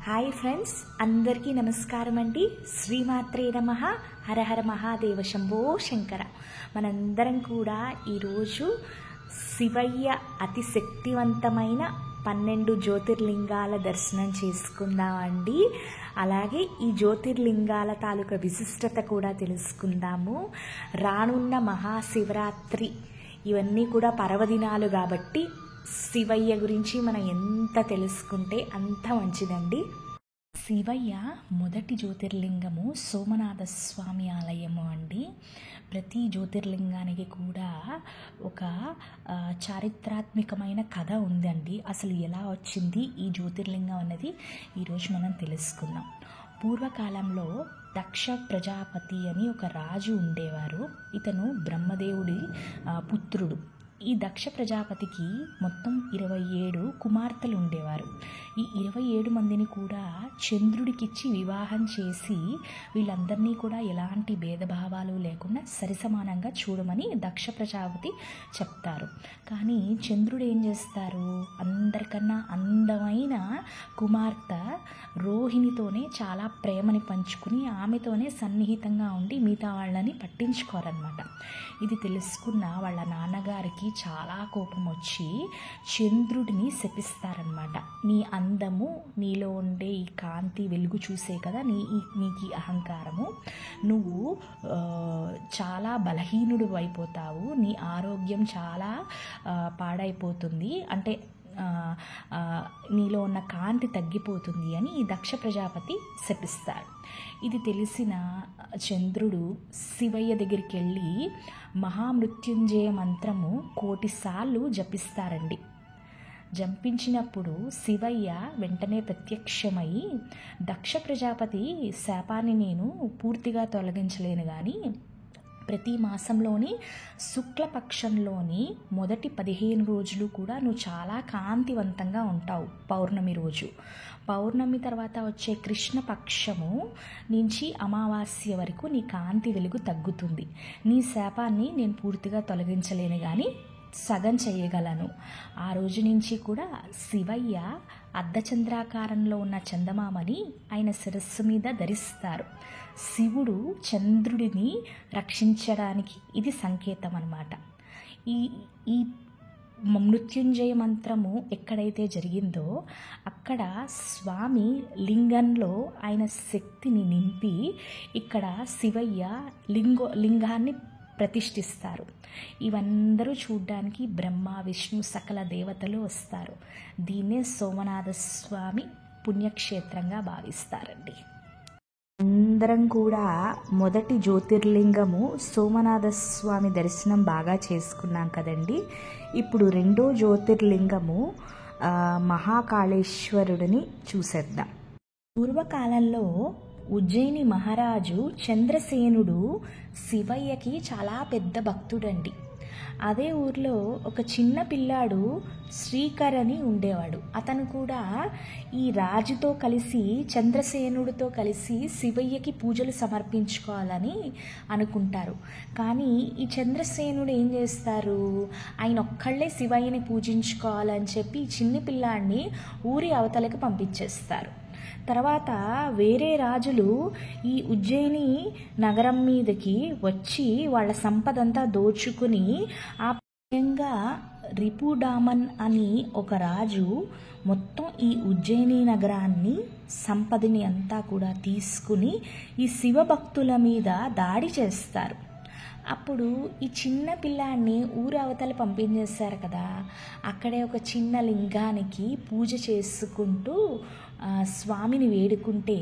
Hi friends, అందరికీ నమస్కారం అండి. శ్రీమాత్రే నమః. హర హర మహాదేవ శంభో శంకర. మనందరం కూడా ఈరోజు శివయ్య అతి శక్తివంతమైన 12 జ్యోతిర్లింగాల దర్శనం చేసుకుందామండి. అలాగే ఈ జ్యోతిర్లింగాల తాలూకా విశిష్టత కూడా తెలుసుకుందాము. రానున్న మహాశివరాత్రి ఇవన్నీ కూడా పర్వదినాలు కాబట్టి శివయ్య గురించి మనం ఎంత తెలుసుకుంటే అంత మంచిదండి. శివయ్య మొదటి జ్యోతిర్లింగము సోమనాథ స్వామి ఆలయము అండి. ప్రతి జ్యోతిర్లింగానికి కూడా ఒక చారిత్రాత్మకమైన కథ ఉందండి. అసలు ఎలా వచ్చింది ఈ జ్యోతిర్లింగం అన్నది ఈరోజు మనం తెలుసుకుందాం. పూర్వకాలంలో దక్ష ప్రజాపతి అని ఒక రాజు ఉండేవారు. ఇతను బ్రహ్మదేవుడి పుత్రుడు. ఈ దక్ష ప్రజాపతికి మొత్తం 27 కుమార్తెలు ఉండేవారు. ఈ 27 మందిని కూడా చంద్రుడికిచ్చి వివాహం చేసి వీళ్ళందరినీ కూడా ఎలాంటి భేదభావాలు లేకుండా సరిసమానంగా చూడమని దక్ష ప్రజాపతి చెప్తారు. కానీ చంద్రుడు ఏం చేస్తారు, అందరికన్నా అందమైన కుమార్తె రోహిణితోనే చాలా ప్రేమని పంచుకుని ఆమెతోనే సన్నిహితంగా ఉండి మిగతా వాళ్ళని పట్టించుకోరన్నమాట. ఇది తెలుసుకున్న వాళ్ళ నాన్నగారికి చాలా కోపం వచ్చి చంద్రుడిని శపిస్తారనమాట. నీ అందము, నీలో ఉండే ఈ కాంతి వెలుగు చూసే కదా నీకు అహంకారము, నువ్వు చాలా బలహీనుడు అయిపోతావు, నీ ఆరోగ్యం చాలా పాడైపోతుంది, అంటే నీలో ఉన్న కాంతి తగ్గిపోతుంది అని ఈ దక్ష ప్రజాపతి శపిస్తారు. ఇది తెలిసిన చంద్రుడు శివయ్య దగ్గరికి వెళ్ళి మహామృత్యుంజయ మంత్రము 1,000 సార్లు జపిస్తారండి. జపించినప్పుడు శివయ్య వెంటనే ప్రత్యక్షమై, దక్ష ప్రజాపతి శాపాన్ని నేను పూర్తిగా తొలగించలేను కానీ ప్రతి మాసంలోని శుక్లపక్షంలోని మొదటి 15 రోజులు కూడా నువ్వు చాలా కాంతివంతంగా ఉంటావు. పౌర్ణమి రోజు, పౌర్ణమి తర్వాత వచ్చే కృష్ణపక్షము నుంచి అమావాస్య వరకు నీ కాంతి వెలుగు తగ్గుతుంది. నీ శాపాన్ని నేను పూర్తిగా తొలగించలేను కానీ సగం చేయగలను. ఆ రోజు నుంచి కూడా శివయ్య అర్ధచంద్రాకారంలో ఉన్న చందమామని ఆయన శిరస్సు మీద ధరిస్తారు. శివుడు చంద్రుడిని రక్షించడానికి ఇది సంకేతం అన్నమాట. ఈ మృత్యుంజయ మంత్రము ఎక్కడైతే జరిగిందో అక్కడ స్వామి లింగంలో ఆయన శక్తిని నింపి ఇక్కడ శివయ్య లింగాన్ని ప్రతిష్ఠిస్తారు. ఇవందరూ చూడ్డానికి బ్రహ్మ, విష్ణు, సకల దేవతలు వస్తారు. దీన్నే సోమనాథ స్వామి పుణ్యక్షేత్రంగా భావిస్తారండి. అందరం కూడా మొదటి జ్యోతిర్లింగము సోమనాథ స్వామి దర్శనం బాగా చేసుకున్నాం కదండి. ఇప్పుడు రెండో జ్యోతిర్లింగము మహాకాళేశ్వరుడిని చూసేద్దాం. పూర్వకాలంలో ఉజ్జయిని మహారాజు చంద్రసేనుడు శివయ్యకి చాలా పెద్ద భక్తుడండి. అదే ఊర్లో ఒక చిన్న పిల్లాడు శ్రీకర్ అని ఉండేవాడు. అతను కూడా ఈ రాజుతో కలిసి, చంద్రసేనుడితో కలిసి శివయ్యకి పూజలు సమర్పించుకోవాలని అనుకుంటారు. కానీ ఈ చంద్రసేనుడు ఏం చేస్తారు, ఆయన ఒక్కళ్ళే శివయ్యని పూజించుకోవాలని చెప్పి చిన్న పిల్లాడిని ఊరి అవతలకి పంపించేస్తారు. తర్వాత వేరే రాజులు ఈ ఉజ్జయిని నగరం మీదకి వచ్చి వాళ్ళ సంపదంతా దోచుకుని, ఆ విధంగా రిపుడామన్ అని ఒక రాజు మొత్తం ఈ ఉజ్జయిని నగరాన్ని, సంపదని అంతా కూడా తీసుకుని ఈ శివభక్తుల మీద దాడి చేస్తారు. అప్పుడు ఈ చిన్న పిల్లాన్ని ఊరు అవతల పంపించేస్తారు కదా, అక్కడే ఒక చిన్న లింగానికి పూజ చేసుకుంటూ స్వామిని వేడుకుంటే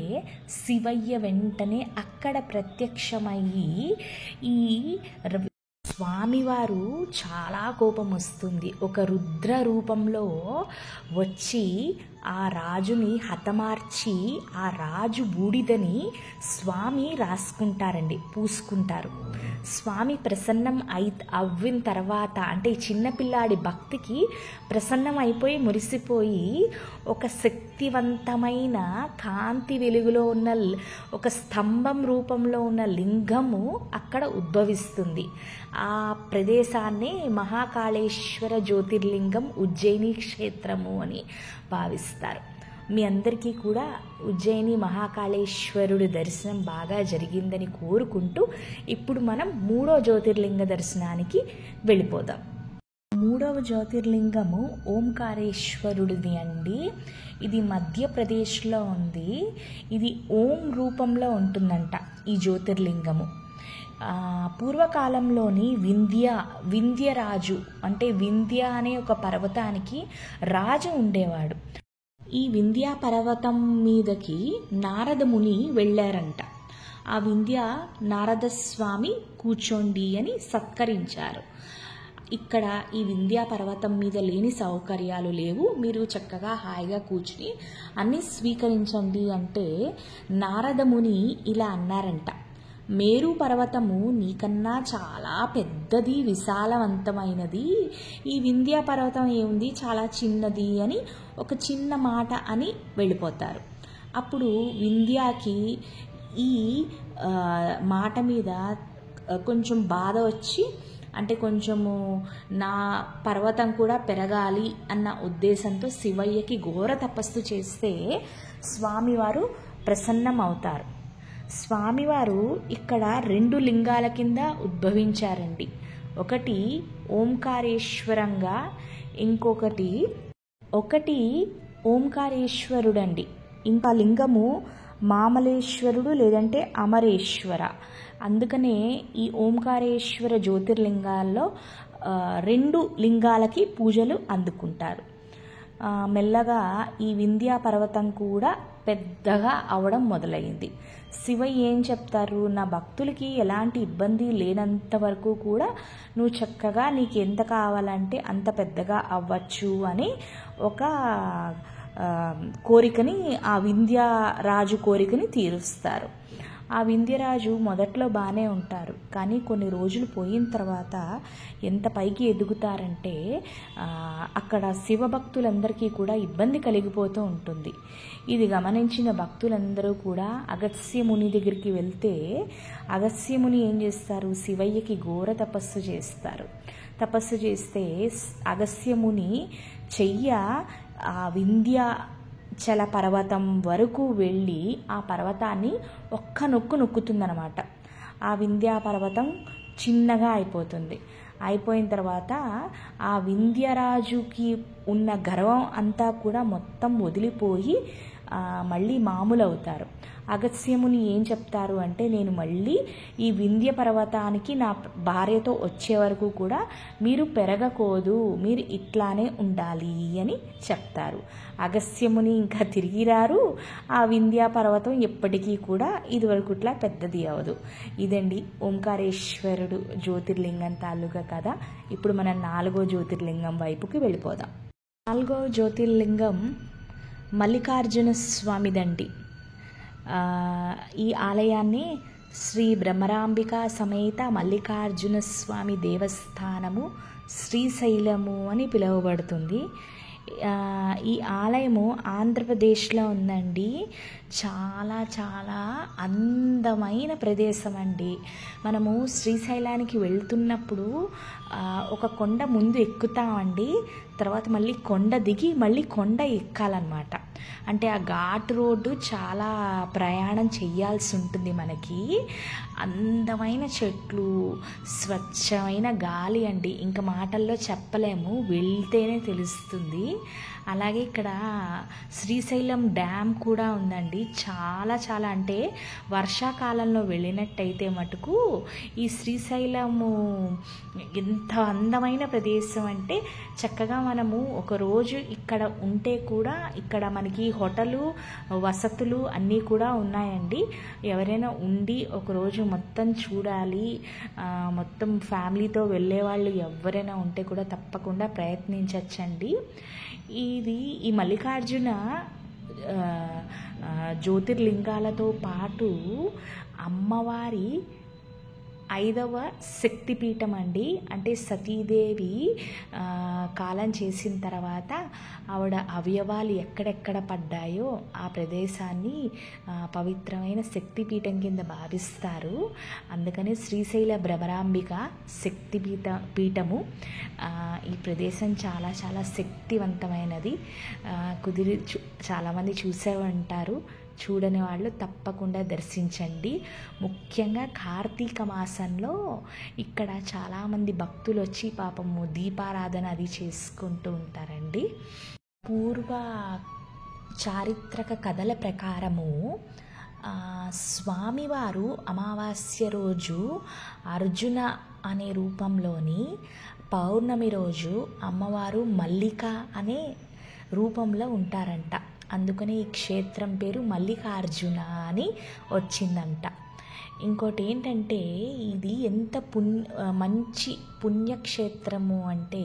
శివయ్య వెంటనే అక్కడ ప్రత్యక్షమయ్యి ఈ స్వామివారు చాలా కోపం వస్తుంది. ఒక రుద్ర రూపంలో వచ్చి ఆ రాజుని హతమార్చి ఆ రాజు బూడిదని స్వామి రాసుకుంటారండి, పూసుకుంటారు. స్వామి ప్రసన్నం అవ్విన తర్వాత, అంటే చిన్నపిల్లాడి భక్తికి ప్రసన్నం అయిపోయి మురిసిపోయి ఒక శక్తివంతమైన కాంతి వెలుగులో ఉన్న ఒక స్తంభం రూపంలో ఉన్న లింగము అక్కడ ఉద్భవిస్తుంది. ఆ ప్రదేశాన్ని మహాకాళేశ్వర జ్యోతిర్లింగం ఉజ్జయిని క్షేత్రము అని భావిస్తారు. మీ అందరికీ కూడా ఉజ్జయిని మహాకాళేశ్వరుడి దర్శనం బాగా జరిగిందని కోరుకుంటూ ఇప్పుడు మనం 3వ జ్యోతిర్లింగ దర్శనానికి వెళ్ళిపోదాం. 3వ జ్యోతిర్లింగము ఓంకారేశ్వరుడిది అండి. ఇది మధ్యప్రదేశ్లో ఉంది. ఇది ఓం రూపంలో ఉంటుందంట ఈ జ్యోతిర్లింగము. పూర్వకాలంలోని వింధ్యరాజు అంటే వింధ్య అనే ఒక పర్వతానికి రాజు ఉండేవాడు. ఈ వింధ్య పర్వతం మీదకి నారద ముని వెళ్ళారంట. ఆ వింధ్య నారద స్వామి కూర్చోండి అని సత్కరించారు. ఇక్కడ ఈ వింధ్యా పర్వతం మీద లేని సౌకర్యాలు లేవు, మీరు చక్కగా హాయిగా కూర్చుని అన్నీ స్వీకరించండి అంటే నారదముని ఇలా అన్నారంట, మేరు పర్వతము నీకన్నా చాలా పెద్దది, విశాలవంతమైనది. ఈ వింధ్యా పర్వతం ఏముంది, చాలా చిన్నది అని ఒక చిన్న మాట అని వెళ్ళిపోతారు. అప్పుడు వింధ్యాకి ఈ మాట మీద కొంచెం బాధ వచ్చి, అంటే కొంచెము నా పర్వతం కూడా పెరగాలి అన్న ఉద్దేశంతో శివయ్యకి ఘోర తపస్సు చేస్తే స్వామివారు ప్రసన్నం అవుతారు. స్వామివారు ఇక్కడ 2 లింగాల కింద ఉద్భవించారండి. ఒకటి ఓంకారేశ్వరంగా, ఒకటి ఓంకారేశ్వరుడండి. ఇంకా లింగము మామలేశ్వరుడు లేదంటే అమరేశ్వర. అందుకనే ఈ ఓంకారేశ్వర జ్యోతిర్లింగాల్లో 2 లింగాలకి పూజలు అందుకుంటారు. మెల్లగా ఈ వింధ్యా పర్వతం కూడా పెద్దగా అవడం మొదలైంది. శివయ్య ఏం చెప్తారు, నా భక్తులకి ఎలాంటి ఇబ్బంది లేనంత వరకు కూడా నువ్వు చక్కగా నీకు ఎంత కావాలంటే అంత పెద్దగా అవ్వచ్చు అని ఒక కోరికని, ఆ వింధ్యరాజు కోరికని తీరుస్తారు. ఆ వింధ్యరాజు మొదట్లో బాగానే ఉంటారు, కానీ కొన్ని రోజులు పోయిన తర్వాత ఎంత పైకి ఎదుగుతారంటే అక్కడ శివభక్తులందరికీ కూడా ఇబ్బంది కలిగిపోతూ ఉంటుంది. ఇది గమనించిన భక్తులందరూ కూడా అగస్త్యముని దగ్గరికి వెళ్తే అగస్త్యముని ఏం చేస్తారు, శివయ్యకి ఘోర తపస్సు చేస్తారు. తపస్సు చేస్తే అగస్త్యముని చెయ్య ఆ వింధ్యాచల పర్వతం వరకు వెళ్ళి ఆ పర్వతాన్ని ఒక్క నొక్కు నొక్కుతుందనమాట. ఆ వింధ్యా పర్వతం చిన్నగా అయిపోతుంది. అయిపోయిన తర్వాత ఆ వింధ్యరాజుకి ఉన్న గర్వం అంతా కూడా మొత్తం వదిలిపోయి మళ్ళీ మామూలు అవుతారు. అగస్త్యముని ఏం చెప్తారు అంటే, నేను మళ్ళీ ఈ వింధ్య పర్వతానికి నా భార్యతో వచ్చే వరకు కూడా మీరు పెరగకూడదు, మీరు ఇట్లానే ఉండాలి అని చెప్తారు. అగస్త్యముని ఇంకా తిరిగి రారు. ఆ వింధ్యా పర్వతం ఎప్పటికీ కూడా ఇదివరకు ఇట్లా పెద్దది అవదు. ఇదండి ఓంకారేశ్వరుడు జ్యోతిర్లింగం తాలూకా కథ. ఇప్పుడు మనం 4వ జ్యోతిర్లింగం వైపుకి వెళ్ళిపోదాం. 4వ జ్యోతిర్లింగం మల్లికార్జున స్వామిదండి. ఈ ఆలయాన్ని శ్రీ బ్రహ్మరాంబిక సమేత మల్లికార్జున స్వామి దేవస్థానము శ్రీశైలము అని పిలువబడుతుంది. ఈ ఆలయము ఆంధ్రప్రదేశ్లో ఉందండి. చాలా చాలా అందమైన ప్రదేశం అండి. మనము శ్రీశైలానికి వెళ్తున్నప్పుడు ఒక కొండ ముందు ఎక్కుతామండి, తర్వాత మళ్ళీ కొండ దిగి మళ్ళీ కొండ ఎక్కాలన్నమాట. అంటే ఆ ఘాట్ రోడ్డు చాలా ప్రయాణం చేయాల్సి ఉంటుంది మనకి. అందమైన చెట్లు, స్వచ్ఛమైన గాలి అండి, ఇంకా మాటల్లో చెప్పలేము, వెళ్తేనే తెలుస్తుంది. అలాగే ఇక్కడ శ్రీశైలం డ్యామ్ కూడా ఉందండి. చాలా చాలా అంటే వర్షాకాలంలో వెళ్ళినట్టయితే మటుకు ఈ శ్రీశైలము ఎంత అందమైన ప్రదేశం అంటే, చక్కగా మనము ఒకరోజు ఇక్కడ ఉంటే కూడా ఇక్కడ మనకి హోటలు, వసతులు అన్నీ కూడా ఉన్నాయండి. ఎవరైనా ఉండి ఒకరోజు మొత్తం చూడాలి, మొత్తం ఫ్యామిలీతో వెళ్ళేవాళ్ళు ఎవరైనా ఉంటే కూడా తప్పకుండా ప్రయత్నించవచ్చండి. ఈ మల్లికార్జున జ్యోతిర్లింగాలతో పాటు అమ్మవారి 5వ శక్తిపీఠం అండి. అంటే సతీదేవి కాలం చేసిన తర్వాత ఆవిడ అవయవాలు ఎక్కడెక్కడ పడ్డాయో ఆ ప్రదేశాన్ని పవిత్రమైన శక్తిపీఠం కింద భావిస్తారు. అందుకని శ్రీశైల భ్రమరాంబిక పీఠము. ఈ ప్రదేశం చాలా చాలా శక్తివంతమైనది. చాలామంది చూసే ఉంటారు. చూడని వాళ్ళు తప్పకుండా దర్శించండి. ముఖ్యంగా కార్తీక మాసంలో ఇక్కడ చాలామంది భక్తులు వచ్చి పాపము దీపారాధన అది చేసుకుంటూ ఉంటారండి. పూర్వ చారిత్రక కథల ప్రకారము స్వామివారు అమావాస్య రోజు అర్జున అనే రూపంలోని, పౌర్ణమి రోజు అమ్మవారు మల్లిక అనే రూపంలో ఉంటారంట. అందుకని ఈ క్షేత్రం పేరు మల్లికార్జున అని వచ్చిందంట. ఇంకోటి ఏంటంటే ఇది ఎంత మంచి పుణ్యక్షేత్రము అంటే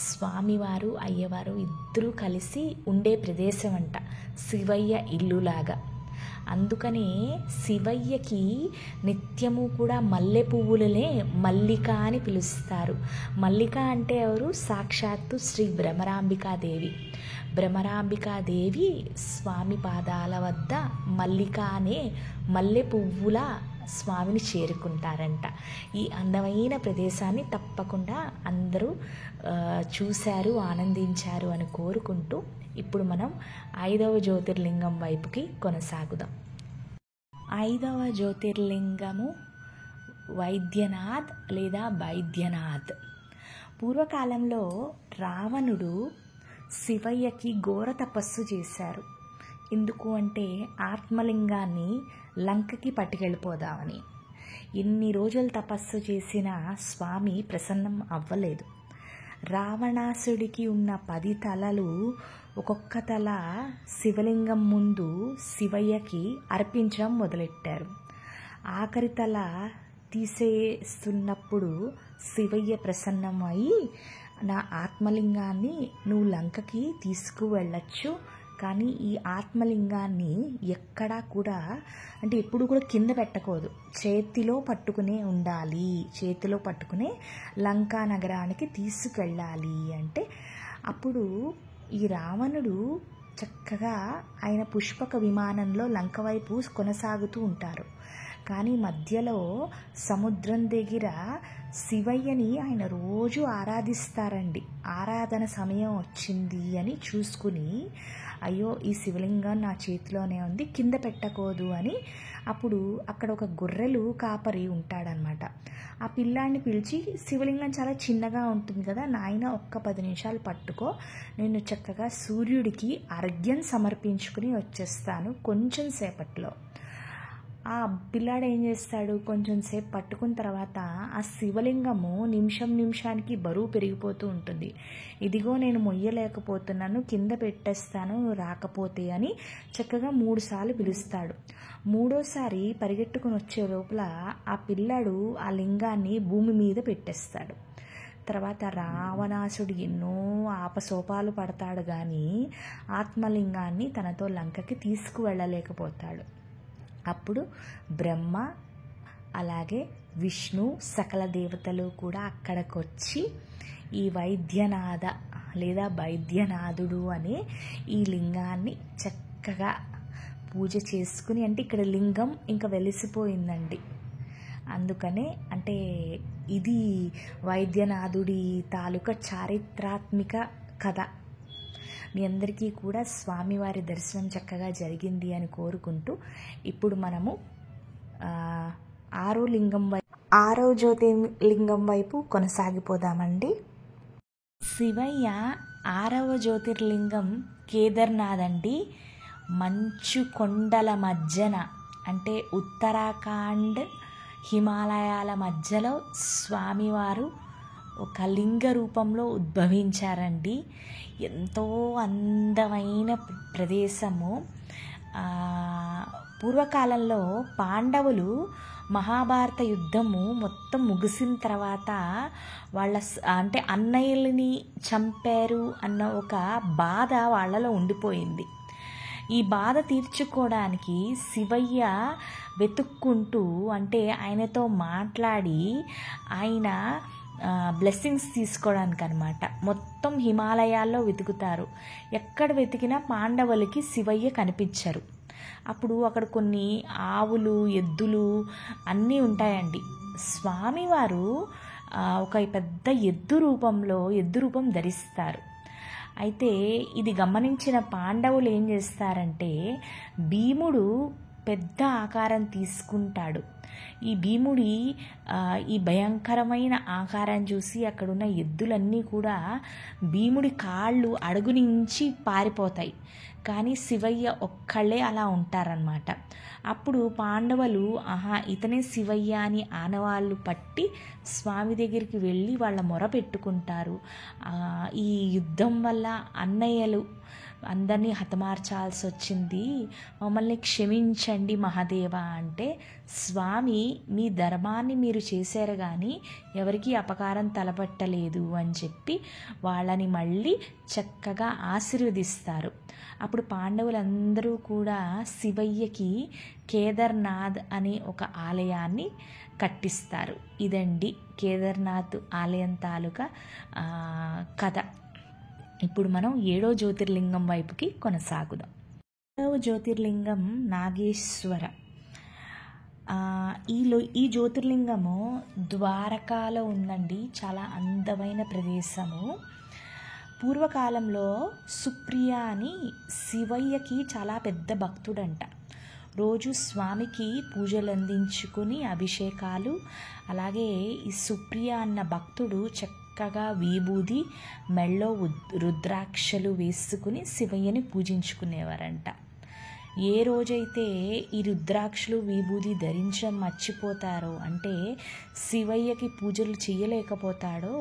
స్వామివారు అయ్యవారు ఇద్దరూ కలిసి ఉండే ప్రదేశం అంట, శివయ్య ఇల్లులాగా. అందుకనే శివయ్యకి నిత్యము కూడా మల్లె పువ్వులనే మల్లిక అని పిలుస్తారు. మల్లిక అంటే ఎవరు? సాక్షాత్తు శ్రీ భ్రమరాంబికాదేవి. భ్రమరాంబికాదేవి స్వామి పాదాల వద్ద మల్లిక అనే మల్లె పువ్వుల స్వామిని చేరుకుంటారంట. ఈ అందమైన ప్రదేశాన్ని తప్పకుండా అందరూ చూశారు, ఆనందించారు అని కోరుకుంటూ ఇప్పుడు మనం 5వ జ్యోతిర్లింగం వైపుకి కొనసాగుదాం. 5వ జ్యోతిర్లింగము వైద్యనాథ్ లేదా బైద్యనాథ్. పూర్వకాలంలో రావణుడు శివయ్యకి ఘోర తపస్సు చేశారు. ఎందుకు అంటే ఆత్మలింగాన్ని లంకకి పట్టుకెళ్ళిపోదామని. ఎన్ని రోజులు తపస్సు చేసినా స్వామి ప్రసన్నం అవ్వలేదు. రావణాసుడికి ఉన్న 10 తలలు ఒక్కొక్క తల శివలింగం ముందు శివయ్యకి అర్పించడం మొదలెట్టారు. ఆఖరి తల తీసేస్తున్నప్పుడు శివయ్య ప్రసన్నమై, నా ఆత్మలింగాన్ని నువ్వు లంకకి తీసుకువెళ్ళచ్చు, కానీ ఈ ఆత్మలింగాన్ని ఎక్కడా కూడా అంటే ఎప్పుడు కూడా కింద పెట్టకూడదు, చేతిలో పట్టుకునే ఉండాలి, చేతిలో పట్టుకునే లంకా నగరానికి తీసుకెళ్ళాలి అంటే అప్పుడు ఈ రావణుడు చక్కగా ఆయన పుష్పక విమానంలో లంక వైపు కొనసాగుతూ ఉంటారు. కానీ మధ్యలో సముద్రం దగ్గర శివయ్యని ఆయన రోజు ఆరాధిస్తారండి. ఆరాధన సమయం వచ్చింది అని చూసుకుని, అయ్యో ఈ శివలింగం నా చేతిలోనే ఉంది, కింద పెట్టకూడదు అని అప్పుడు అక్కడ ఒక గొర్రెలు కాపరి ఉంటాడనమాట. ఆ పిల్లాడిని పిలిచి, శివలింగం చాలా చిన్నగా ఉంటుంది కదా నాయన, ఒక్క 10 నిమిషాలు పట్టుకో, నేను చక్కగా సూర్యుడికి అర్ఘ్యం సమర్పించుకుని వచ్చేస్తాను కొంచెం సేపట్లో. ఆ పిల్లాడు ఏం చేస్తాడు, కొంచెం సేపు పట్టుకున్న తర్వాత ఆ శివలింగము నిమిషానికి బరువు పెరిగిపోతూ ఉంటుంది. ఇదిగో నేను మొయ్యలేకపోతున్నాను, కింద పెట్టేస్తాను రాకపోతే అని చక్కగా 3 సార్లు పిలుస్తాడు. 3వసారి పరిగెట్టుకుని వచ్చే లోపల ఆ పిల్లాడు ఆ లింగాన్ని భూమి మీద పెట్టేస్తాడు. తర్వాత రావణాసుడు ఎన్నో ఆపసోపాలు పడతాడు కానీ ఆత్మలింగాన్ని తనతో లంకకి తీసుకువెళ్ళలేకపోతాడు. అప్పుడు బ్రహ్మ అలాగే విష్ణు సకల దేవతలు కూడా అక్కడికి వచ్చి ఈ వైద్యనాథ లేదా వైద్యనాథుడు అనే ఈ లింగాన్ని చక్కగా పూజ చేసుకుని, అంటే ఇక్కడ లింగం ఇంకా వెలిసిపోయిందండి. అందుకనే అంటే ఇది వైద్యనాథుడి తాలూకా చారిత్రాత్మక కథ. మీ అందరికీ కూడా స్వామివారి దర్శనం చక్కగా జరిగింది అని కోరుకుంటూ ఇప్పుడు మనము 6వ జ్యోతిర్లింగం వైపు కొనసాగిపోదామండి. శివయ్య 6వ జ్యోతిర్లింగం కేదార్నాథ్ అండి. మంచు కొండల మధ్యన అంటే ఉత్తరాఖండ్ హిమాలయాల మధ్యలో స్వామివారు ఒక లింగ రూపంలో ఉద్భవించారండి. ఎంతో అందమైన ప్రదేశము. పూర్వకాలంలో పాండవులు మహాభారత యుద్ధము మొత్తం ముగిసిన తర్వాత వాళ్ళ అంటే అన్నయ్యలని చంపారు అన్న ఒక బాధ వాళ్ళలో ఉండిపోయింది. ఈ బాధ తీర్చుకోవడానికి శివయ్య వెతుక్కుంటూ, అంటే ఆయనతో మాట్లాడి ఆయన బ్లెస్సింగ్స్ తీసుకోవడానికి అనమాట మొత్తం హిమాలయాల్లో వెతుకుతారు. ఎక్కడ వెతికినా పాండవులకి శివయ్య కనిపించరు. అప్పుడు అక్కడ కొన్ని ఆవులు, ఎద్దులు అన్నీ ఉంటాయండి. స్వామివారు ఒక పెద్ద ఎద్దు రూపం ధరిస్తారు. అయితే ఇది గమనించిన పాండవులు ఏం చేస్తారంటే, భీముడు పెద్ద ఆకారం తీసుకుంటాడు. ఈ భీముడి ఈ భయంకరమైన ఆకారం చూసి అక్కడున్న ఎద్దులన్నీ కూడా భీముడి కాళ్ళు అడుగు నుంచి పారిపోతాయి. కానీ శివయ్య ఒక్కళ్ళే అలా ఉంటారనమాట. అప్పుడు పాండవులు ఇతనే శివయ్య అని ఆనవాళ్ళు పట్టి స్వామి దగ్గరికి వెళ్ళి వాళ్ళ మొర పెట్టుకుంటారు. ఈ యుద్ధం వల్ల అన్నయ్యలు అందరినీ హతమార్చాల్సి వచ్చింది, మమ్మల్ని క్షమించండి మహాదేవ అంటే, స్వామి మీ ధర్మాన్ని మీరు చేశారు కానీ ఎవరికీ అపకారం తలపట్టలేదు అని చెప్పి వాళ్ళని మళ్ళీ చక్కగా ఆశీర్వదిస్తారు. అప్పుడు పాండవులందరూ కూడా శివయ్యకి కేదార్నాథ్ అనే ఒక ఆలయాన్ని కట్టిస్తారు. ఇదండి కేదార్నాథ్ ఆలయం తాలూకా కథ. ఇప్పుడు మనం 7వ జ్యోతిర్లింగం వైపుకి కొనసాగుదాం. 7వ జ్యోతిర్లింగం నాగేశ్వర. ఈ జ్యోతిర్లింగము ద్వారకాలో ఉందండి. చాలా అందమైన ప్రదేశము. పూర్వకాలంలో సుప్రియ అని శివయ్యకి చాలా పెద్ద భక్తుడంట. రోజు స్వామికి పూజలు అందించుకుని అభిషేకాలు, అలాగే ఈ సుప్రియ అన్న భక్తుడు చక్కగా విభూది, మెళ్ళో రుద్రాక్షలు వేసుకుని శివయ్యని పూజించుకునేవారంట. ఏ రోజైతే ఈ రుద్రాక్షలు విభూది ధరించడం మర్చిపోతారో, అంటే శివయ్యకి పూజలు చేయలేకపోతాడో,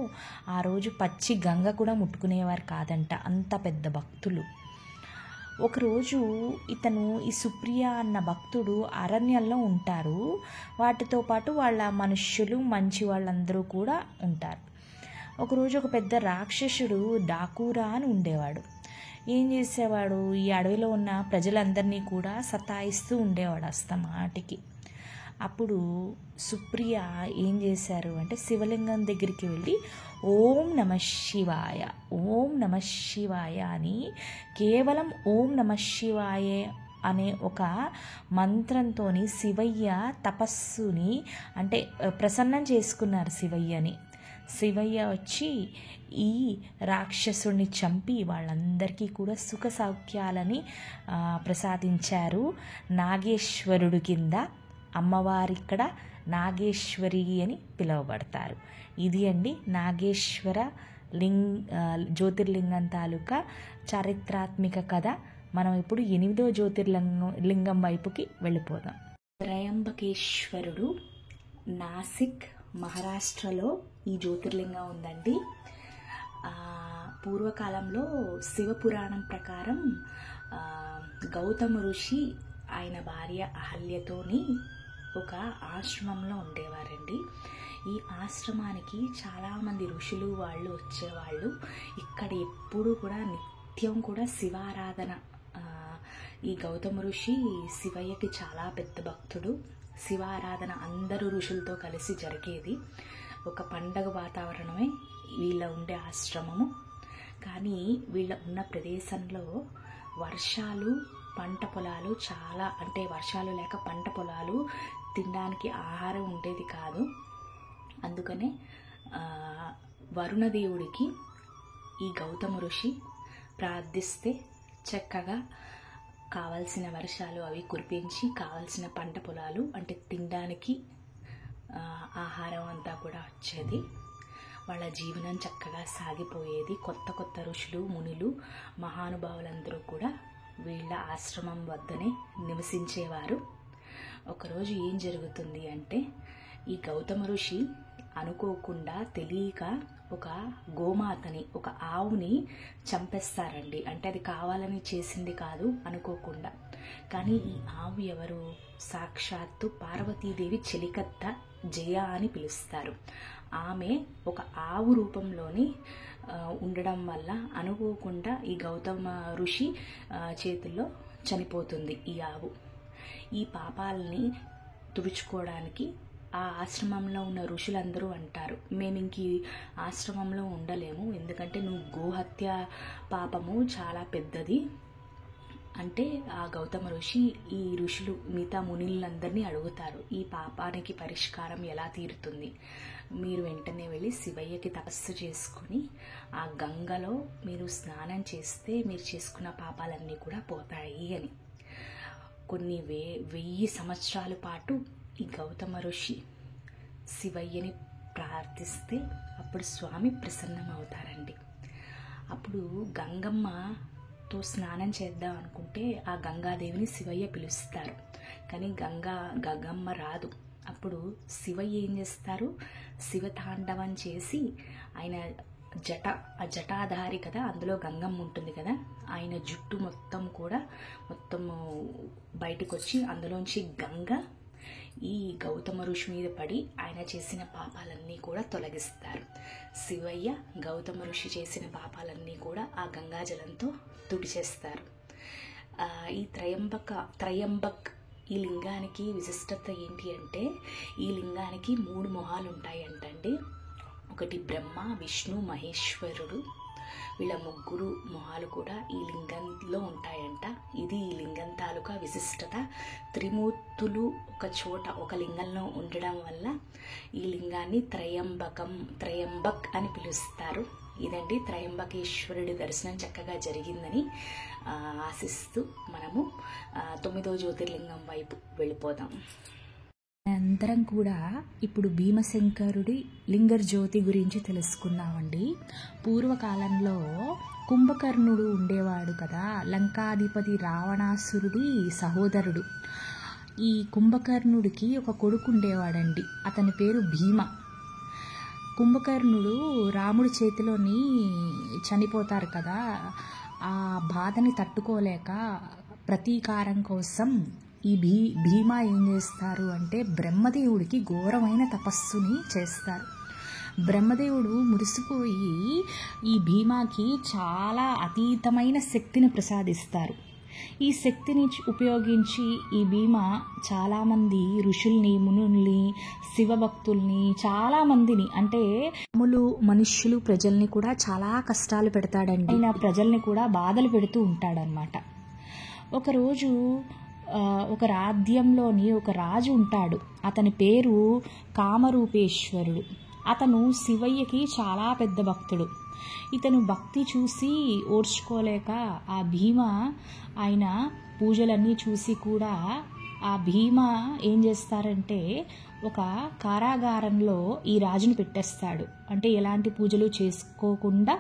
ఆ రోజు పచ్చి గంగ కూడా ముట్టుకునేవారు కాదంట, అంత పెద్ద భక్తులు. ఒకరోజు ఈ సుప్రియ అన్న భక్తుడు అరణ్యంలో ఉంటారు. వాటితో పాటు వాళ్ళ మనుష్యులు, మంచి వాళ్ళందరూ కూడా ఉంటారు. ఒకరోజు ఒక పెద్ద రాక్షసుడు డాకూరా అని ఉండేవాడు. ఏం చేసేవాడు, ఈ అడవిలో ఉన్న ప్రజలందరినీ కూడా సతాయిస్తూ ఉండేవాడు అస్తమాటికి. అప్పుడు సుప్రియ ఏం చేశారు అంటే, శివలింగం దగ్గరికి వెళ్ళి ఓం నమః శివాయ, ఓం నమః శివాయ అని, కేవలం ఓం నమః శివాయ అనే ఒక మంత్రంతో శివయ్య తపస్సుని అంటే ప్రసన్నం చేసుకున్నారు శివయ్యని. శివయ్య వచ్చి ఈ రాక్షసుని చంపి వాళ్ళందరికీ కూడా సుఖ సౌఖ్యాలని ప్రసాదించారు. నాగేశ్వరుడు కింద అమ్మవారిక్కడ నాగేశ్వరి అని పిలువబడతారు. ఇది అండి నాగేశ్వర జ్యోతిర్లింగం తాలూకా చారిత్రాత్మక కథ. మనం ఇప్పుడు 8వ జ్యోతిర్లింగం వైపుకి వెళ్ళిపోదాం. త్రయంబకేశ్వరుడు నాసిక్, మహారాష్ట్రలో ఈ జ్యోతిర్లింగం ఉందండి. పూర్వకాలంలో శివపురాణం ప్రకారం గౌతమ ఋషి ఆయన భార్య అహల్యతోని ఒక ఆశ్రమంలో ఉండేవారండి. ఈ ఆశ్రమానికి చాలామంది ఋషులు వాళ్ళు వచ్చేవాళ్ళు. ఇక్కడ ఎప్పుడు కూడా నిత్యం కూడా శివారాధన. ఈ గౌతమ ఋషి శివయ్యకి చాలా పెద్ద భక్తుడు. శివారాధన అందరూ ఋషులతో కలిసి జరిగేది. ఒక పండగ వాతావరణమే వీళ్ళ ఉండే ఆశ్రమము. కానీ వీళ్ళ ఉన్న ప్రదేశంలో వర్షాలు, పంట పొలాలు చాలా, అంటే వర్షాలు లేక పంట పొలాలు తినడానికి ఆహారం ఉండేది కాదు. అందుకనే వరుణదేవుడికి ఈ గౌతమ ఋషి ప్రార్థిస్తే చక్కగా కావలసిన వర్షాలు అవి కురిపించి కావలసిన పంట పొలాలు, అంటే తినడానికి ఆహారం అంతా కూడా వచ్చేది. వాళ్ళ జీవనం చక్కగా సాగిపోయేది. కొత్త కొత్త ఋషులు, మునులు, మహానుభావులందరూ కూడా వీళ్ళ ఆశ్రమం వద్దనే నివసించేవారు. ఒకరోజు ఏం జరుగుతుంది అంటే, ఈ గౌతమ ఋషి అనుకోకుండా తెలియక ఒక గోమాతని, ఒక ఆవుని చంపేస్తారండి. అంటే అది కావాలని చేసింది కాదు, అనుకోకుండా. కానీ ఈ ఆవు ఎవరు? సాక్షాత్తు పార్వతీదేవి చెలికత్త జయ అని పిలుస్తారు. ఆమె ఒక ఆవు రూపంలోని ఉండడం వల్ల అనుకోకుండా ఈ గౌతమ ఋషి చేతుల్లో చనిపోతుంది ఈ ఆవు. ఈ పాపాలని తుడుచుకోవడానికి ఆ ఆశ్రమంలో ఉన్న ఋషులందరూ అంటారు, మేము ఇంక ఈ ఆశ్రమంలో ఉండలేము, ఎందుకంటే నువ్వు గోహత్య పాపము చాలా పెద్దది అంటే ఆ గౌతమ ఋషి ఈ ఋషులు మిగతా మునులందరినీ అడుగుతారు, ఈ పాపానికి పరిష్కారం ఎలా తీరుతుంది, మీరు వెంటనే వెళ్ళి శివయ్యకి తపస్సు చేసుకుని ఆ గంగలో మీరు స్నానం చేస్తే మీరు చేసుకున్న పాపాలన్నీ కూడా పోతాయి అని. కొన్ని 1000 సంవత్సరాల పాటు ఈ గౌతమ ఋషి శివయ్యని ప్రార్థిస్తే అప్పుడు స్వామి ప్రసన్నమవుతారండి. అప్పుడు గంగమ్మతో స్నానం చేద్దాం అనుకుంటే ఆ గంగాదేవిని శివయ్య పిలుస్తారు, కానీ గంగమ్మ రాదు. అప్పుడు శివయ్య ఏం చేస్తారు, శివతాండవం చేసి ఆయన ఆ జటాధారి కదా, అందులో గంగమ్మ ఉంటుంది కదా, ఆయన జుట్టు మొత్తం బయటకు వచ్చి అందులోంచి గంగ ఈ గౌతమ ఋషి మీద పడి ఆయన చేసిన పాపాలన్నీ కూడా తొలగిస్తారు. శివయ్య గౌతమ ఋషి చేసిన పాపాలన్నీ కూడా ఆ గంగాజలంతో తుడిచేస్తారు. ఈ త్రయంబక్ ఈ లింగానికి విశిష్టత ఏంటి అంటే, ఈ లింగానికి 3 మొహాలు ఉంటాయంటండి. ఒకటి బ్రహ్మ, విష్ణు, మహేశ్వరుడు, వీళ్ళ 3 మొహాలు కూడా ఈ లింగంలో ఉంటాయంట. ఇది ఈ లింగం తాలూకా విశిష్టత. త్రిమూర్తులు ఒక లింగంలో ఉండడం వల్ల ఈ లింగాన్ని త్రయంబక్ అని పిలుస్తారు. ఇదండి త్రయంబకేశ్వరుడి దర్శనం చక్కగా జరిగిందని ఆశిస్తూ మనము 9వ జ్యోతిర్లింగం వైపు వెళ్ళిపోదాం. అందరం కూడా ఇప్పుడు భీమశంకరుడి లింగజ్యోతి గురించి తెలుసుకున్నామండి. పూర్వకాలంలో కుంభకర్ణుడు ఉండేవాడు కదా, లంకాధిపతి రావణాసురుడి సహోదరుడు. ఈ కుంభకర్ణుడికి ఒక కొడుకు ఉండేవాడండి, అతని పేరు భీమ. కుంభకర్ణుడు రాముడి చేతిలోని చనిపోతారు కదా, ఆ బాధని తట్టుకోలేక ప్రతీకారం కోసం ఈ భీమ ఏం చేస్తారు అంటే బ్రహ్మదేవుడికి ఘోరమైన తపస్సుని చేస్తారు. బ్రహ్మదేవుడు మురిసిపోయి ఈ భీమాకి చాలా అతీతమైన శక్తిని ప్రసాదిస్తారు. ఈ శక్తిని ఉపయోగించి ఈ భీమ చాలామంది ఋషుల్ని, మునుల్ని, శివభక్తుల్ని, చాలామందిని అంటే మనుష్యులు, ప్రజల్ని కూడా చాలా కష్టాలు పెడతాడండి. ఆయన ప్రజల్ని కూడా బాధలు పెడుతూ ఉంటాడనమాట. ఒకరోజు ఒక రాజ్యంలోని ఒక రాజు ఉంటాడు, అతని పేరు కామరూపేశ్వరుడు. అతను శివయ్యకి చాలా పెద్ద భక్తుడు. ఇతను భక్తి చూసి ఓర్చుకోలేక ఆ భీమ ఆయన పూజలన్నీ చూసి కూడా ఆ భీమ ఏం చేస్తారంటే ఒక కారాగారంలో ఈ రాజును పెట్టేస్తాడు. అంటే ఎలాంటి పూజలు చేసుకోకుండా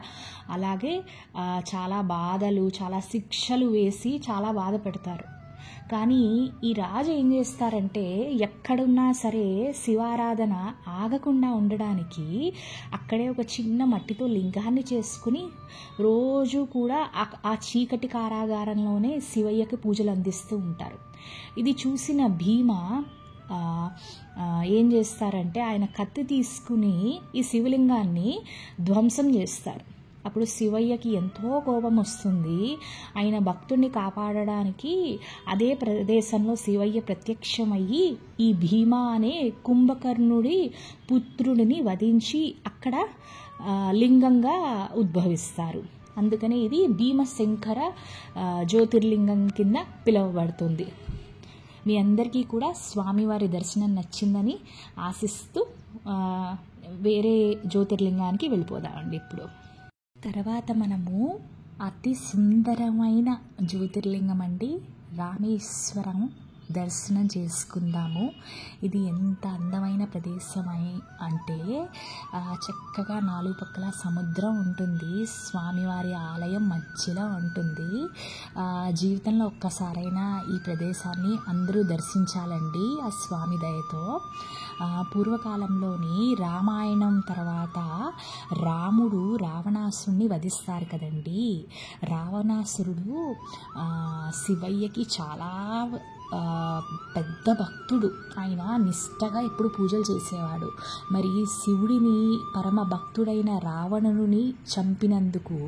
అలాగే చాలా బాధలు, చాలా శిక్షలు వేసి చాలా బాధ పెడతారు. కానీ ఈ రాజు ఏం చేస్తారంటే ఎక్కడున్నా సరే శివారాధన ఆగకుండా ఉండడానికి అక్కడే ఒక చిన్న మట్టితో లింగాన్ని చేసుకుని రోజు కూడా ఆ చీకటి కారాగారంలోనే శివయ్యకి పూజలు అందిస్తూ ఉంటారు. ఇది చూసిన భీమ ఏం చేస్తారంటే ఆయన కత్తి తీసుకుని ఈ శివలింగాన్ని ధ్వంసం చేస్తారు. అప్పుడు శివయ్యకి ఎంతో కోపం వస్తుంది. ఆయన భక్తుడిని కాపాడడానికి అదే ప్రదేశంలో శివయ్య ప్రత్యక్షమయ్యి ఈ భీమ అనే కుంభకర్ణుడి పుత్రుడిని వధించి అక్కడ లింగంగా ఉద్భవిస్తారు. అందుకని ఇది భీమశంకర జ్యోతిర్లింగం కింద పిలువబడుతుంది. మీ అందరికీ కూడా స్వామివారి దర్శనం నచ్చిందని ఆశిస్తూ వేరే జ్యోతిర్లింగానికి వెళ్ళిపోదామండి. ఇప్పుడు తర్వాత మనము అతి సుందరమైన జ్యోతిర్లింగం అండి రామేశ్వరం దర్శనం చేసుకుందాము. ఇది ఎంత అందమైన ప్రదేశం అంటే చక్కగా 4 పక్కల సముద్రం ఉంటుంది, స్వామివారి ఆలయం మధ్యలో ఉంటుంది. జీవితంలో ఒక్కసారైనా ఈ ప్రదేశాన్ని అందరూ దర్శించాలండి ఆ స్వామి దయతో. పూర్వకాలంలోని రామాయణం తర్వాత రాముడు రావణాసురుడిని వధిస్తారు కదండి. రావణాసురుడు శివయ్యకి చాలా పెద్ద భక్తుడు. ఆయన నిష్టగా ఎప్పుడు పూజలు చేసేవాడు. మరి శివుడిని పరమ భక్తుడైన రావణుని చంపినందుకు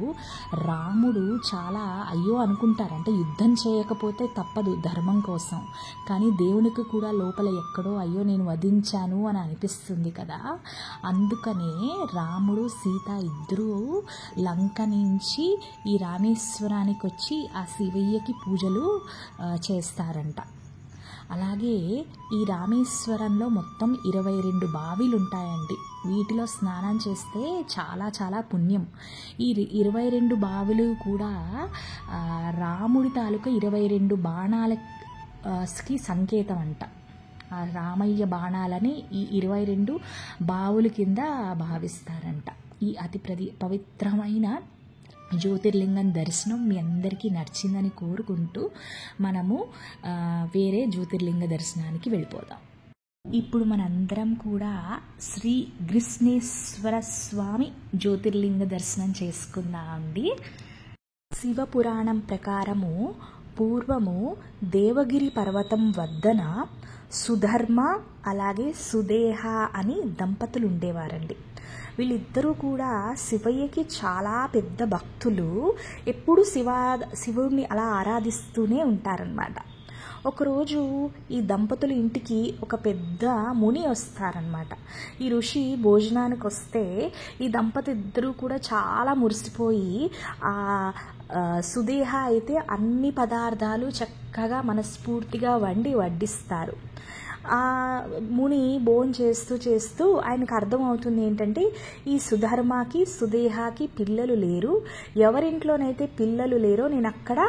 రాముడు చాలా అయ్యో అనుకుంటారు. అంటే యుద్ధం చేయకపోతే తప్పదు ధర్మం కోసం, కానీ దేవునికి కూడా లోపల ఎక్కడో అయ్యో నేను వధించాను అని అనిపిస్తుంది కదా. అందుకనే రాముడు సీత ఇద్దరూ లంక నుంచి ఈ రామేశ్వరానికి వచ్చి ఆ శివయ్యకి పూజలు చేస్తారంట. అలాగే ఈ రామేశ్వరంలో మొత్తం 22 బావిలు ఉంటాయండి. వీటిలో స్నానం చేస్తే చాలా చాలా పుణ్యం. ఈ 22 బావిలు కూడా రాముడి తాలూకా 22 బాణాలకి సంకేతం అంట. ఆ రామయ్య బాణాలని ఈ 22 బావుల కింద భావిస్తారంట. ఈ అతి పవిత్రమైన జ్యోతిర్లింగం దర్శనం మీ అందరికీ నచ్చిందని కోరుకుంటూ మనము వేరే జ్యోతిర్లింగ దర్శనానికి వెళ్ళిపోదాం. ఇప్పుడు మనందరం కూడా శ్రీ గ్రిస్నేశ్వర స్వామి జ్యోతిర్లింగ దర్శనం చేసుకుందాం అండి. శివపురాణం ప్రకారము పూర్వము దేవగిరి పర్వతం వద్దన సుధర్మ అలాగే సుదేహ అని దంపతులు ఉండేవారండి. వీళ్ళిద్దరూ కూడా శివయ్యకి చాలా పెద్ద భక్తులు. ఎప్పుడు శివుడిని అలా ఆరాధిస్తూనే ఉంటారనమాట. ఒకరోజు ఈ దంపతుల ఇంటికి ఒక పెద్ద ముని వస్తారనమాట. ఈ ఋషి భోజనానికి వస్తే ఈ దంపతులిద్దరూ కూడా చాలా మురిసిపోయి ఆ సుదేహ అయితే అన్ని పదార్థాలు చక్కగా మనస్ఫూర్తిగా వడ్డిస్తారు. ఆ ముని చేస్తూ ఆయనకు అర్థమవుతుంది ఏంటంటే ఈ సుధర్మకి సుదేహాకి పిల్లలు లేరు, ఎవరింట్లోనైతే పిల్లలు లేరో నేను అక్కడ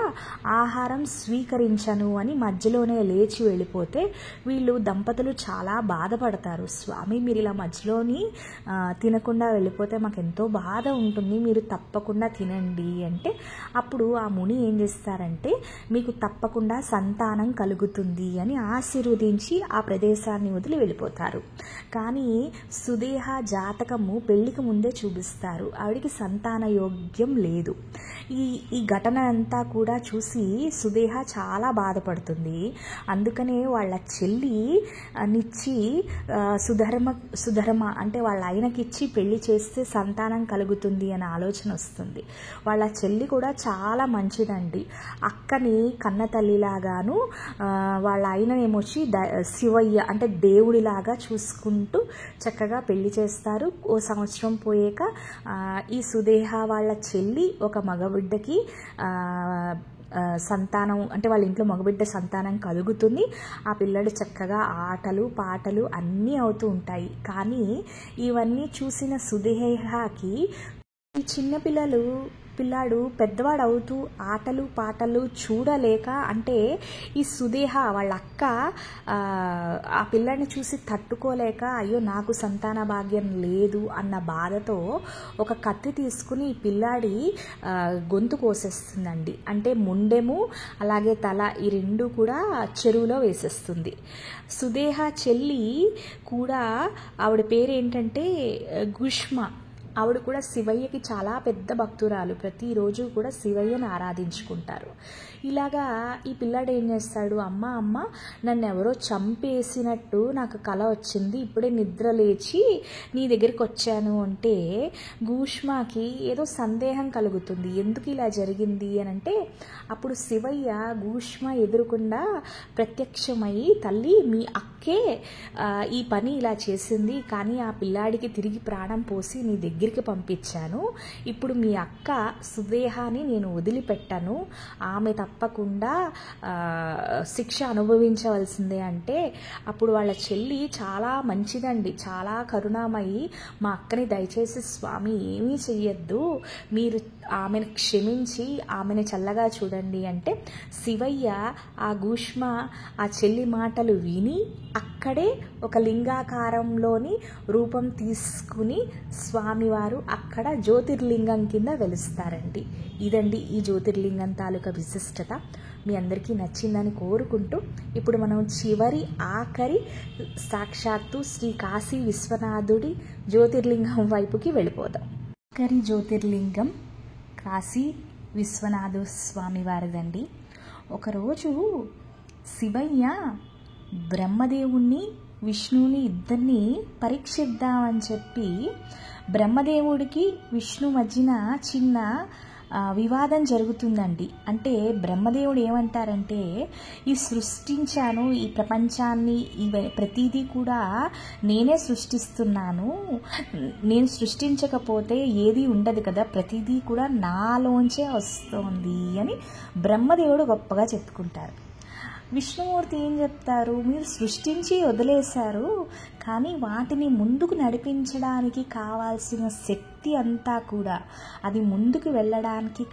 ఆహారం స్వీకరించను అని మధ్యలోనే లేచి వెళ్ళిపోతే వీళ్ళు దంపతులు చాలా బాధపడతారు. స్వామి మీరు ఇలా మధ్యలోని తినకుండా వెళ్ళిపోతే మాకు ఎంతో బాధ ఉంటుంది, మీరు తప్పకుండా తినండి అంటే అప్పుడు ఆ ముని ఏం చేస్తారంటే మీకు తప్పకుండా సంతానం కలుగుతుంది అని ఆశీర్వదించి ఆ ప్రదేశాన్ని వదిలి వెళ్ళిపోతారు. కానీ సుదేహ జాతకము పెళ్లికి ముందే చూపిస్తారు. ఆవిడికి సంతాన యోగ్యం లేదు. ఈ ఘటన అంతా కూడా చూసి సుదేహ చాలా బాధపడుతుంది. అందుకనే వాళ్ళ చెల్లి నిచ్చి సుధర్మ అంటే వాళ్ళ ఆయనకిచ్చి పెళ్లి చేస్తే సంతానం కలుగుతుంది అనే ఆలోచన వస్తుంది. వాళ్ళ చెల్లి కూడా చాలా మంచిదండి. అక్కని కన్న తల్లిలాగాను వాళ్ళ ఆయననేమొచ్చి శివయ్య అంటే దేవుడిలాగా చూసుకుంటూ చక్కగా పెళ్లి చేస్తారు. ఓ సంవత్సరం పోయాక ఈ సుదేహ వాళ్ళ చెల్లి ఒక మగబిడ్డకి సంతానం అంటే వాళ్ళ ఇంట్లో మగబిడ్డ సంతానం కలుగుతుంది. ఆ పిల్లడు చక్కగా ఆటలు పాటలు అన్నీ అవుతూ ఉంటాయి. కానీ ఇవన్నీ చూసిన సుదేహకి ఈ పిల్లాడు పెద్దవాడు అవుతూ ఆటలు పాటలు చూడలేక అంటే ఈ సుదేహ వాళ్ళ అక్క ఆ పిల్లాడిని చూసి తట్టుకోలేక అయ్యో నాకు సంతాన భాగ్యం లేదు అన్న బాధతో ఒక కత్తి తీసుకుని ఈ పిల్లాడి గొంతు కోసేస్తుందండి. అంటే ముండెము అలాగే తల ఈ రెండు కూడా చెరువులో వేసేస్తుంది. సుదేహ చెల్లి కూడా ఆవిడ పేరు ఏంటంటే గుష్మ. ఆవిడ కూడా శివయ్యకి చాలా పెద్ద భక్తురాలు. ప్రతిరోజు కూడా శివయ్యని ఆరాధించుకుంటారు. ఇలాగా ఈ పిల్లాడు ఏం చేస్తాడు, అమ్మ నన్ను ఎవరో చంపేసినట్టు నాకు కల వచ్చింది, ఇప్పుడే నిద్ర లేచి నీ దగ్గరికి వచ్చాను అంటే గూష్మాకి ఏదో సందేహం కలుగుతుంది. ఎందుకు ఇలా జరిగింది అని అంటే అప్పుడు శివయ్య గూష్మ ఎదురుకుండా ప్రత్యక్షమై తల్లి మీ అక్కే ఈ పని ఇలా చేసింది, కానీ ఆ పిల్లాడికి తిరిగి ప్రాణం పోసి నీ దగ్గరికి పంపించాను. ఇప్పుడు మీ అక్క సుదేహాని నేను వదిలిపెట్టాను, ఆమె తప్పకుండా శిక్ష అనుభవించవలసిందే అంటే అప్పుడు వాళ్ళ చెల్లి చాలా మంచిదండి, చాలా కరుణామయి. మా అక్కని దయచేసి స్వామి ఏమీ చెయ్యొద్దు, మీరు ఆమెను క్షమించి ఆమెను చల్లగా చూడండి అంటే శివయ్య ఆ గూష్మ ఆ చెల్లి మాటలు విని అక్కడే ఒక లింగాకారంలోని రూపం తీసుకుని స్వామివారు అక్కడ జ్యోతిర్లింగం కింద వెలుస్తారండి. ఇదండి ఈ జ్యోతిర్లింగం తాలూకా విశిష్టత. మీ అందరికీ నచ్చిందని కోరుకుంటూ ఇప్పుడు మనం ఆఖరి సాక్షాత్తు శ్రీ కాశీ విశ్వనాథుడి జ్యోతిర్లింగం వైపుకి వెళ్ళిపోదాం. ఆఖరి జ్యోతిర్లింగం కాశీ విశ్వనాథ స్వామి వారిదండి. ఒకరోజు శివయ్య బ్రహ్మదేవుణ్ణి విష్ణువుని ఇద్దరిని పరీక్షిద్దామని చెప్పి బ్రహ్మదేవుడికి విష్ణు మధ్యన చిన్న వివాదం జరుగుతుందండి. అంటే బ్రహ్మదేవుడు ఏమంటారంటే, ఈ సృష్టించాను, ఈ ప్రపంచాన్ని, ప్రతిదీ కూడా నేనే సృష్టిస్తున్నాను, నేను సృష్టించకపోతే ఏది ఉండదు కదా, ప్రతిదీ కూడా నాలోంచే వస్తుంది అని బ్రహ్మదేవుడు గొప్పగా చెప్పుకుంటారు. విష్ణుమూర్తి ఏం చెప్తారు, మీరు సృష్టించి వదిలేశారు, కానీ వాటిని ముందుకు నడిపించడానికి కావాల్సిన శక్తి అంతా కూడా, అది ముందుకు వెళ్ళడానికి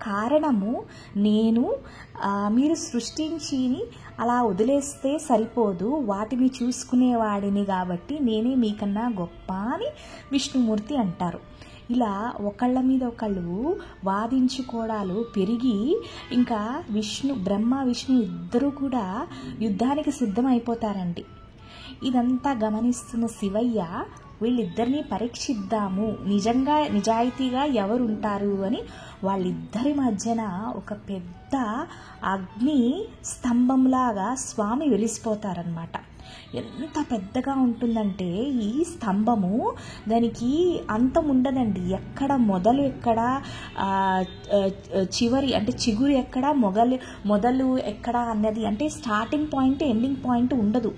కారణము నేను. మీరు సృష్టించి అలా వదిలేస్తే సరిపోదు, వాటిని చూసుకునేవాడిని కాబట్టి నేనే మీకన్నా గొప్ప అని విష్ణుమూర్తి అంటారు. ఇలా ఒకళ్ళ మీద ఒకళ్ళు వాదించుకోవడాలు పెరిగి ఇంకా బ్రహ్మ విష్ణు ఇద్దరూ కూడా యుద్ధానికి సిద్ధమైపోతారండి. ఇదంతా గమనిస్తున్న శివయ్య వీళ్ళిద్దరినీ పరీక్షిద్దాము, నిజాయితీగా ఎవరుంటారు అని వాళ్ళిద్దరి మధ్యన ఒక పెద్ద అగ్ని స్తంభంలాగా స్వామి వెలిసిపోతారనమాట. ఎంత పెద్దగా ఉంటుందంటే ఈ స్తంభము, దానికి అంతం ఉండదండి. ఎక్కడ మొదలు, ఎక్కడ చివరి అంటే చిగురు ఎక్కడ, మొదలు ఎక్కడ అన్నది, అంటే స్టార్టింగ్ పాయింట్ ఎండింగ్ పాయింట్ ఉండదు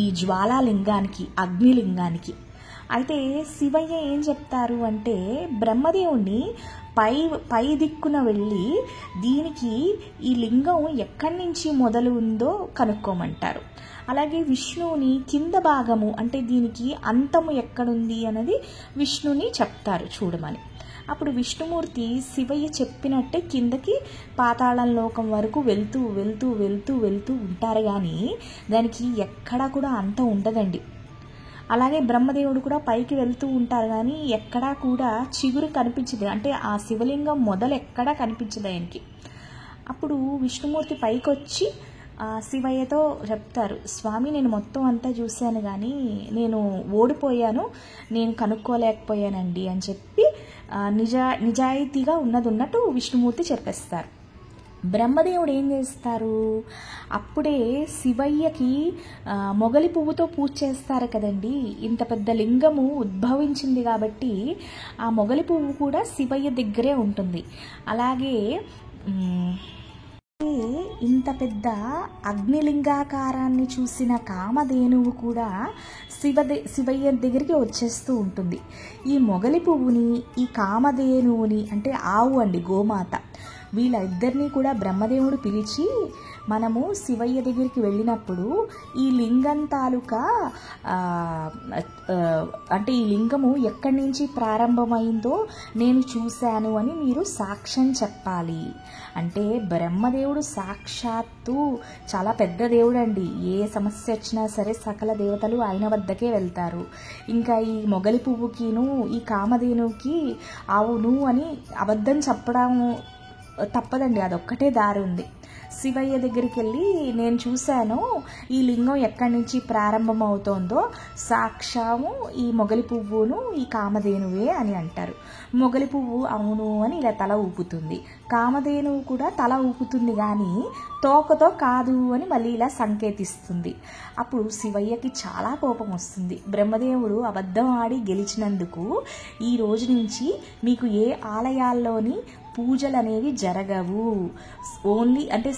ఈ జ్వాలాలింగానికి, అగ్నిలింగానికి. అయితే శివయ్య ఏం చెప్తారు అంటే, బ్రహ్మదేవుణ్ణి పై దిక్కున వెళ్ళి దీనికి ఈ లింగం ఎక్కడి నుంచి మొదలు ఉందో కనుక్కోమంటారు. అలాగే విష్ణువుని కింద భాగము, అంటే దీనికి అంతము ఎక్కడుంది అన్నది విష్ణుని చెప్తారు చూడమని. అప్పుడు విష్ణుమూర్తి శివయ్య చెప్పినట్టే కిందకి పాతాళం లోకం వరకు వెళ్తూ వెళ్తూ వెళ్తూ వెళ్తూ ఉంటారు, కానీ దానికి ఎక్కడా కూడా అంతం ఉండదండి. అలాగే బ్రహ్మదేవుడు కూడా పైకి వెళ్తూ ఉంటారు, కానీ ఎక్కడా కూడా చిగురు కనిపించదు, అంటే ఆ శివలింగం మొదలు ఎక్కడా కనిపించదు ఆయనకి. అప్పుడు విష్ణుమూర్తి పైకి వచ్చి శివయ్యతో చెప్తారు, స్వామి నేను మొత్తం అంతా చూశాను, కానీ నేను ఓడిపోయాను, నేను కనుక్కోలేకపోయానండి అని చెప్పి నిజాయితీగా ఉన్నట్టు విష్ణుమూర్తి చెప్పేస్తారు. బ్రహ్మదేవుడు ఏం చేస్తారు, అప్పుడే శివయ్యకి మొగలి పువ్వుతో పూజ చేస్తారు కదండి. ఇంత పెద్ద లింగము ఉద్భవించింది కాబట్టి ఆ మొగలి పువ్వు కూడా శివయ్య దగ్గరే ఉంటుంది. అలాగే ఇంత పెద్ద అగ్నిలింగాకారాన్ని చూసిన కామధేనువు కూడా శివయ్య దగ్గరికి వచ్చేస్తూ ఉంటుంది. ఈ మొగలి పువ్వుని, ఈ కామధేనువుని, అంటే ఆవు అండి, గోమాత, వీళ్ళిద్దరినీ కూడా బ్రహ్మదేవుడు పిలిచి, మనము శివయ్య దగ్గరికి వెళ్ళినప్పుడు ఈ లింగం తాలూకా అంటే ఈ లింగము ఎక్కడి నుంచి ప్రారంభమైందో నేను చూశాను అని మీరు సాక్ష్యం చెప్పాలి. అంటే బ్రహ్మదేవుడు సాక్షాత్తు చాలా పెద్ద దేవుడు అండి. ఏ సమస్య వచ్చినా సరే సకల దేవతలు ఆయన వద్దకే వెళ్తారు. ఇంకా ఈ మొగలి పువ్వుకిను ఈ కామధేనువుకి అవును అని అబద్ధం చెప్పడం తప్పదండి, అదొక్కటే దారి ఉంది. శివయ్య దగ్గరికి వెళ్ళి నేను చూశాను, ఈ లింగం ఎక్కడి నుంచి ప్రారంభం అవుతోందో సాక్షాము ఈ మొగలి పువ్వును ఈ కామధేనువే అని అంటారు. మొగలి పువ్వు అవును అని ఇలా తల ఊపుతుంది, కామధేనువు కూడా తల ఊపుతుంది, కానీ తోకతో కాదు అని మళ్ళీ ఇలా సంకేతిస్తుంది. అప్పుడు శివయ్యకి చాలా కోపం వస్తుంది. బ్రహ్మదేవుడు అబద్ధం ఆడి గెలిచినందుకు ఈ రోజు నుంచి మీకు ఏ ఆలయాల్లోని పూజలు అనేవి జరగవు, ఓన్లీ అంటే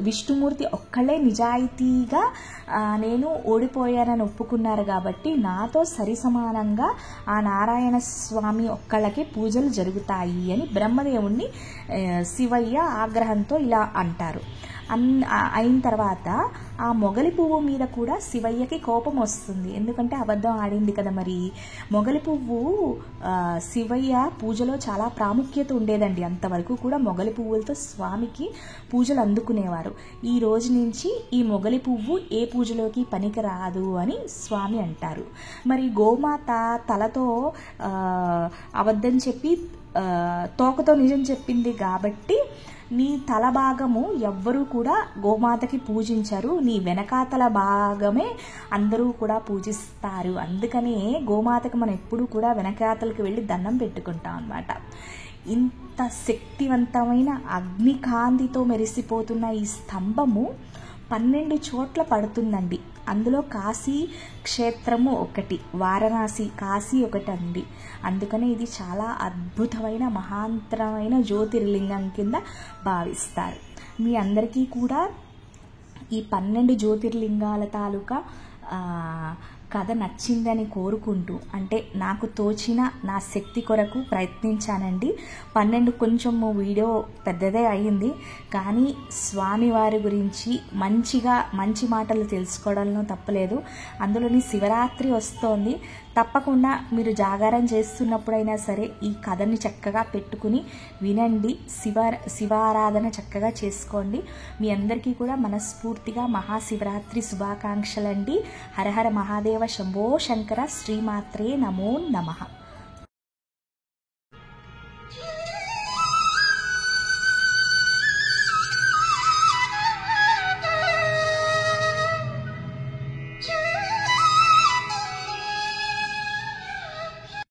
విష్ణుమూర్తి ఒక్కళ్ళే నిజాయితీగా నేను ఓడిపోయానని ఒప్పుకున్నారు కాబట్టి నాతో సరి సమానంగా ఆ నారాయణ స్వామి ఒక్కళ్ళకే పూజలు జరుగుతాయి అని బ్రహ్మదేవుణ్ణి శివయ్య ఆగ్రహంతో ఇలా అంటారు. అయిన తర్వాత ఆ మొగలి పువ్వు మీద కూడా శివయ్యకి కోపం వస్తుంది, ఎందుకంటే అబద్ధం ఆడింది కదా. మరి మొగలి పువ్వు శివయ్య పూజలో చాలా ప్రాముఖ్యత ఉండేదండి. అంతవరకు కూడా మొగలి పువ్వులతో స్వామికి పూజలు అందుకునేవారు. ఈ రోజు నుంచి ఈ మొగలి పువ్వు ఏ పూజలోకి పనికి రాదు అని స్వామి అంటారు. మరి గోమాత తలతో అబద్ధం చెప్పి తోకతో నిజం చెప్పింది కాబట్టి నీ తల భాగము ఎవ్వరూ కూడా గోమాతకి పూజించరు, నీ వెనకాతల భాగమే అందరూ కూడా పూజిస్తారు. అందుకనే గోమాతకు మనం ఎప్పుడూ కూడా వెనకాతలకు వెళ్ళి దండం పెట్టుకుంటాం అన్నమాట. ఇంత శక్తివంతమైన అగ్నికాంతితో మెరిసిపోతున్న ఈ స్తంభము 12 చోట్ల పడుతుందండి. అందులో కాశీ క్షేత్రము ఒకటి, వారణాసి కాశీ ఒకటి అండి. అందుకనే ఇది చాలా అద్భుతమైన మహాంతరమైన జ్యోతిర్లింగం కింద భావిస్తారు. మీ అందరికీ కూడా ఈ 12 జ్యోతిర్లింగాల తాలూకా కథ నచ్చిందని కోరుకుంటూ, అంటే నాకు తోచిన నా శక్తి కొరకు ప్రయత్నించానండి. 12 కొంచెం వీడియో పెద్దదే అయ్యింది, కానీ స్వామివారి గురించి మంచి మాటలు తెలుసుకోవడంలో తప్పలేదు. అందులోని శివరాత్రి వస్తోంది, తప్పకుండా మీరు జాగారం చేస్తున్నప్పుడైనా సరే ఈ కథని చక్కగా పెట్టుకుని వినండి, శివారాధన చక్కగా చేసుకోండి. మీ అందరికీ కూడా మనస్ఫూర్తిగా మహాశివరాత్రి శుభాకాంక్షలండి. హరహర మహాదేవ, శంభో శంకర, శ్రీమాత్రే నమో నమః.